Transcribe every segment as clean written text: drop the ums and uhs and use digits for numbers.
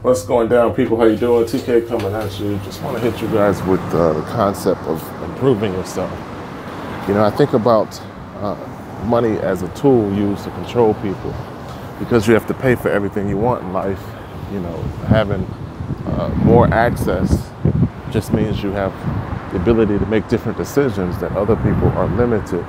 What's going down, people? How you doing? TK coming at you. Just want to hit you guys with the concept of improving yourself. You know, I think about money as a tool used to control people, because you have to pay for everything you want in life. You know, having more access just means you have the ability to make different decisions that other people are limited.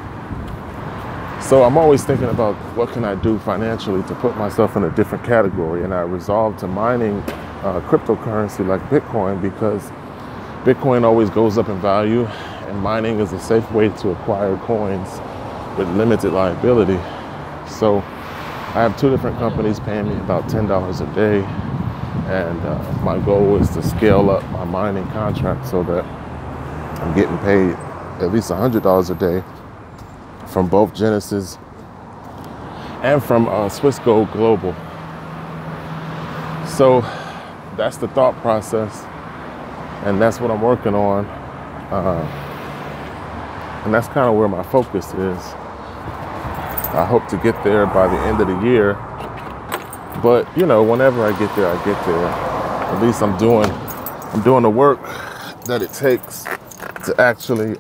So I'm always thinking about what can I do financially to put myself in a different category, and I resolved to mining cryptocurrency like Bitcoin, because Bitcoin always goes up in value, and mining is a safe way to acquire coins with limited liability. So I have two different companies paying me about $10 a day, and my goal is to scale up my mining contract so that I'm getting paid at least $100 a day from both Genesis and from Swiss Gold Global. So that's the thought process, and that's what I'm working on, and that's kind of where my focus is. I hope to get there by the end of the year, but you know, whenever I get there, I get there. At least I'm doing the work that it takes to actually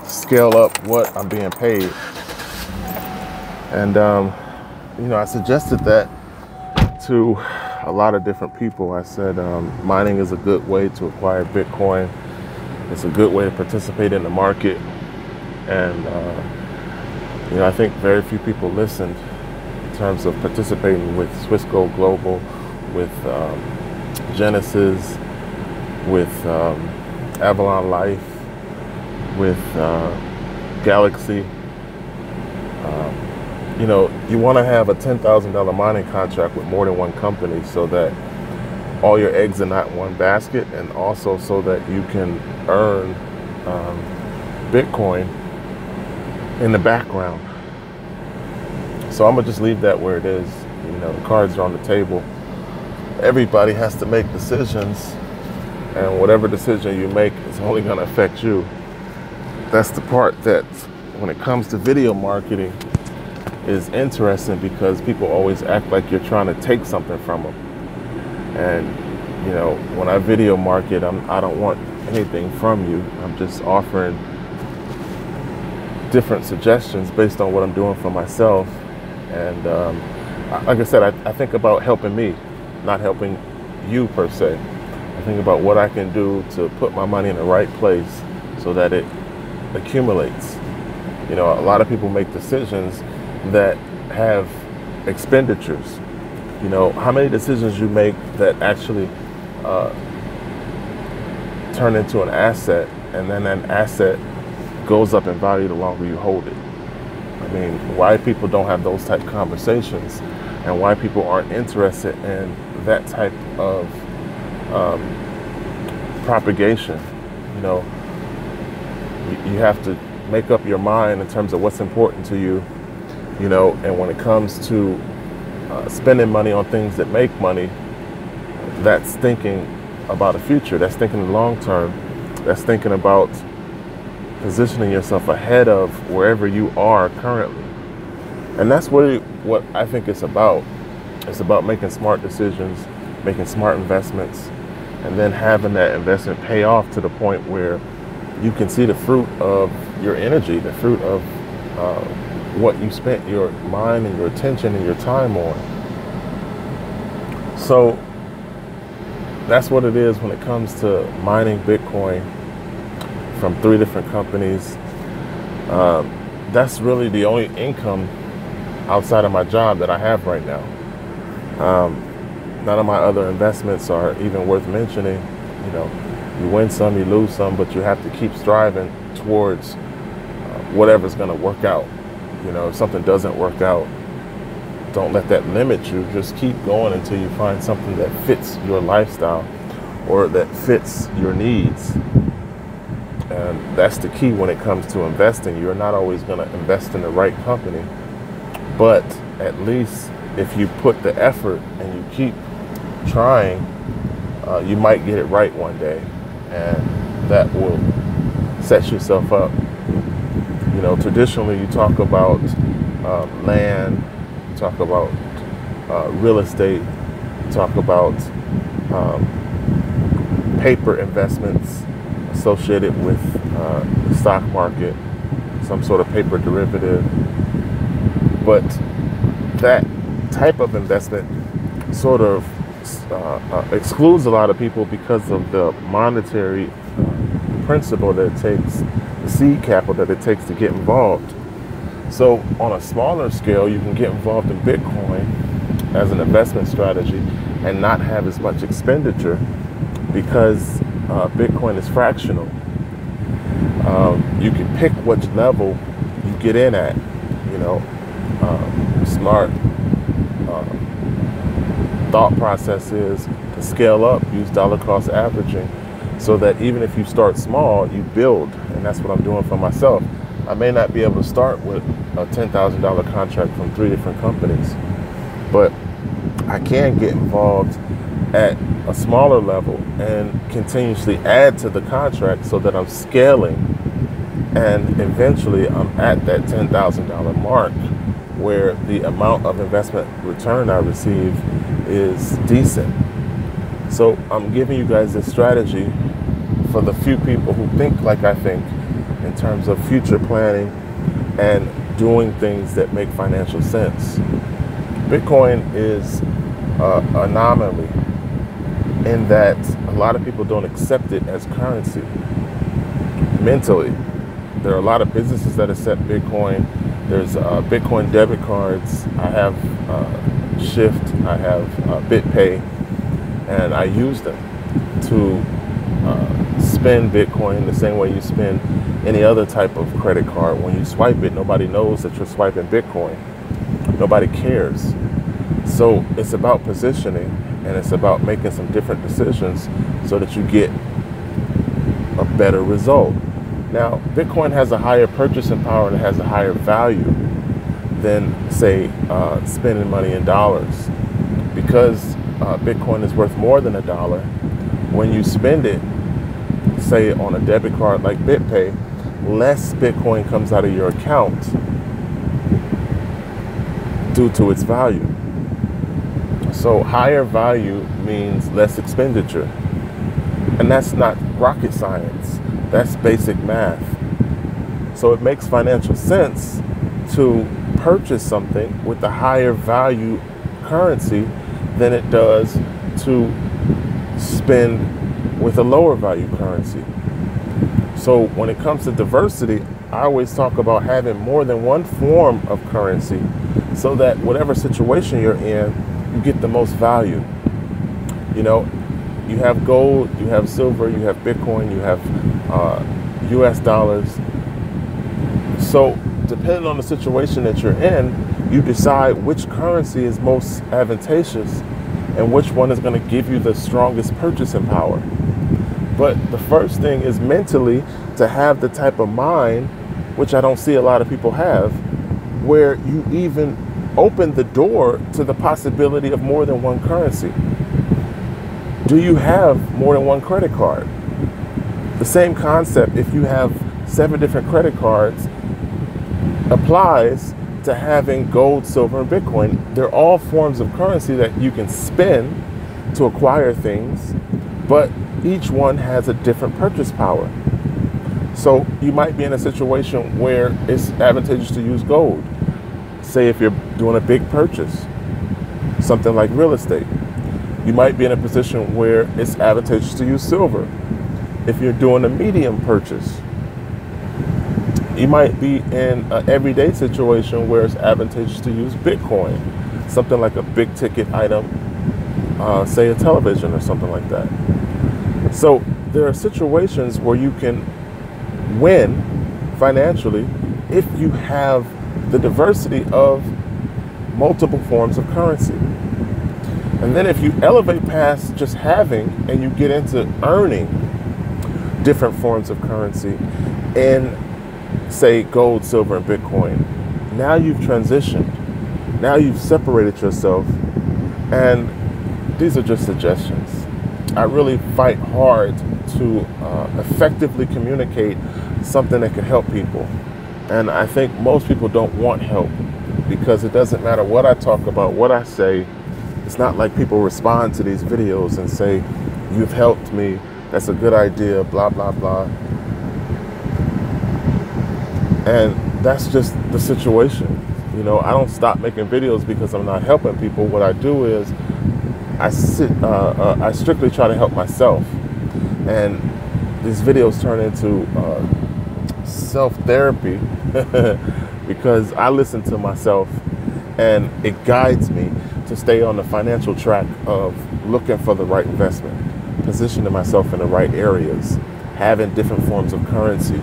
scale up what I'm being paid. And you know, I suggested that to a lot of different people. I said mining is a good way to acquire Bitcoin. It's a good way to participate in the market, and you know, I think very few people listened in terms of participating with Swiss Gold Global, with Genesis, with Avalon Life, with Galaxy. You know, you want to have a $10,000 mining contract with more than one company, so that all your eggs are not in one basket, and also so that you can earn Bitcoin in the background. So I'm gonna just leave that where it is. You know, the cards are on the table. Everybody has to make decisions, and whatever decision you make is only gonna affect you. That's the part that, when it comes to video marketing, is interesting, because people always act like you're trying to take something from them. And you know, when I video market, I don't want anything from you. I'm just offering different suggestions based on what I'm doing for myself. And like I said, I think about helping me, not helping you per se. I think about what I can do to put my money in the right place so that it accumulates. You know, a lot of people make decisions that have expenditures. You know, how many decisions you make that actually turn into an asset, and then that asset goes up in value the longer you hold it. I mean, why people don't have those type of conversations, and why people aren't interested in that type of propagation. You know, you have to make up your mind in terms of what's important to you. You know, and when it comes to spending money on things that make money, that's thinking about a future. That's thinking long term. That's thinking about positioning yourself ahead of wherever you are currently. And that's what I think it's about. It's about making smart decisions, making smart investments, and then having that investment pay off to the point where you can see the fruit of your energy, the fruit of what you spent your mind and your attention and your time on. So that's what it is when it comes to mining Bitcoin from 3 different companies. That's really the only income outside of my job that I have right now. None of my other investments are even worth mentioning. You know, you win some, you lose some, but you have to keep striving towards whatever's going to work out. You know, if something doesn't work out, don't let that limit you. Just keep going until you find something that fits your lifestyle or that fits your needs. And that's the key when it comes to investing. You're not always going to invest in the right company, but at least if you put the effort and you keep trying, you might get it right one day, and that will set yourself up. You know, traditionally you talk about land, you talk about real estate, talk about paper investments associated with the stock market, some sort of paper derivative. But that type of investment sort of excludes a lot of people because of the monetary principle that it takes, the seed capital that it takes to get involved. So on a smaller scale, you can get involved in Bitcoin as an investment strategy and not have as much expenditure because Bitcoin is fractional. You can pick which level you get in at, smart thought process is to scale up, use dollar cost averaging, so that even if you start small, you build. And that's what I'm doing for myself. I may not be able to start with a $10,000 contract from 3 different companies, but I can get involved at a smaller level and continuously add to the contract so that I'm scaling, and eventually I'm at that $10,000 mark where the amount of investment return I receive is decent. So I'm giving you guys this strategy for the few people who think like I think in terms of future planning and doing things that make financial sense. Bitcoin is an anomaly in that a lot of people don't accept it as currency mentally. There are a lot of businesses that accept Bitcoin. There's Bitcoin debit cards. I have Shift, I have BitPay, and I use them to spend Bitcoin the same way you spend any other type of credit card. When you swipe it, nobody knows that you're swiping Bitcoin. Nobody cares. So it's about positioning, and it's about making some different decisions so that you get a better result. Now, Bitcoin has a higher purchasing power and it has a higher value than, say, spending money in dollars. Because Bitcoin is worth more than $1, when you spend it, say, on a debit card like BitPay, less Bitcoin comes out of your account due to its value. So higher value means less expenditure. And that's not rocket science. That's basic math. So it makes financial sense to purchase something with a higher value currency than it does to spend with a lower value currency. So when it comes to diversity, I always talk about having more than one form of currency so that whatever situation you're in, you get the most value. You have gold, you have silver, you have Bitcoin, you have US dollars. So depending on the situation that you're in, you decide which currency is most advantageous and which one is going to give you the strongest purchasing power. But the first thing is mentally to have the type of mind, which I don't see a lot of people have, where you even open the door to the possibility of more than one currency. Do you have more than one credit card? The same concept, if you have 7 different credit cards, applies to having gold, silver, and Bitcoin. They're all forms of currency that you can spend to acquire things, but each one has a different purchase power. So you might be in a situation where it's advantageous to use gold. Say if you're doing a big purchase, something like real estate. You might be in a position where it's advantageous to use silver. If you're doing a medium purchase, you might be in an everyday situation where it's advantageous to use Bitcoin, something like a big ticket item, say a television or something like that. So there are situations where you can win financially if you have the diversity of multiple forms of currency. And then if you elevate past just having and you get into earning different forms of currency in, say, gold, silver, and Bitcoin, now you've transitioned. Now you've separated yourself. And these are just suggestions. I really fight hard to effectively communicate something that can help people. And I think most people don't want help because it doesn't matter what I talk about, what I say, It's not like people respond to these videos and say, you've helped me, that's a good idea, blah, blah, blah. And that's just the situation. You know, I don't stop making videos because I'm not helping people. What I do is I strictly try to help myself. And these videos turn into self-therapy because I listen to myself and it guides me to stay on the financial track of looking for the right investment, positioning myself in the right areas, having different forms of currency,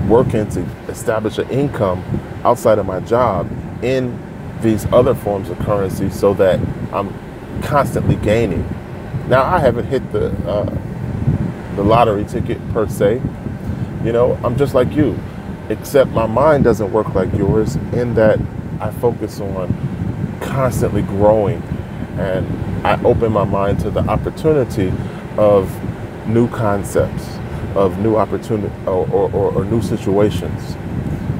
working to establish an income outside of my job in these other forms of currency so that I'm constantly gaining. Now, I haven't hit the lottery ticket per se. You know, I'm just like you, except my mind doesn't work like yours in that I focus on constantly growing, and I open my mind to the opportunity of new concepts, of new opportunity or new situations.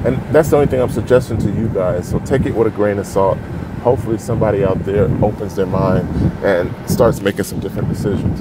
And that's the only thing I'm suggesting to you guys. So take it with a grain of salt. Hopefully somebody out there opens their mind and starts making some different decisions.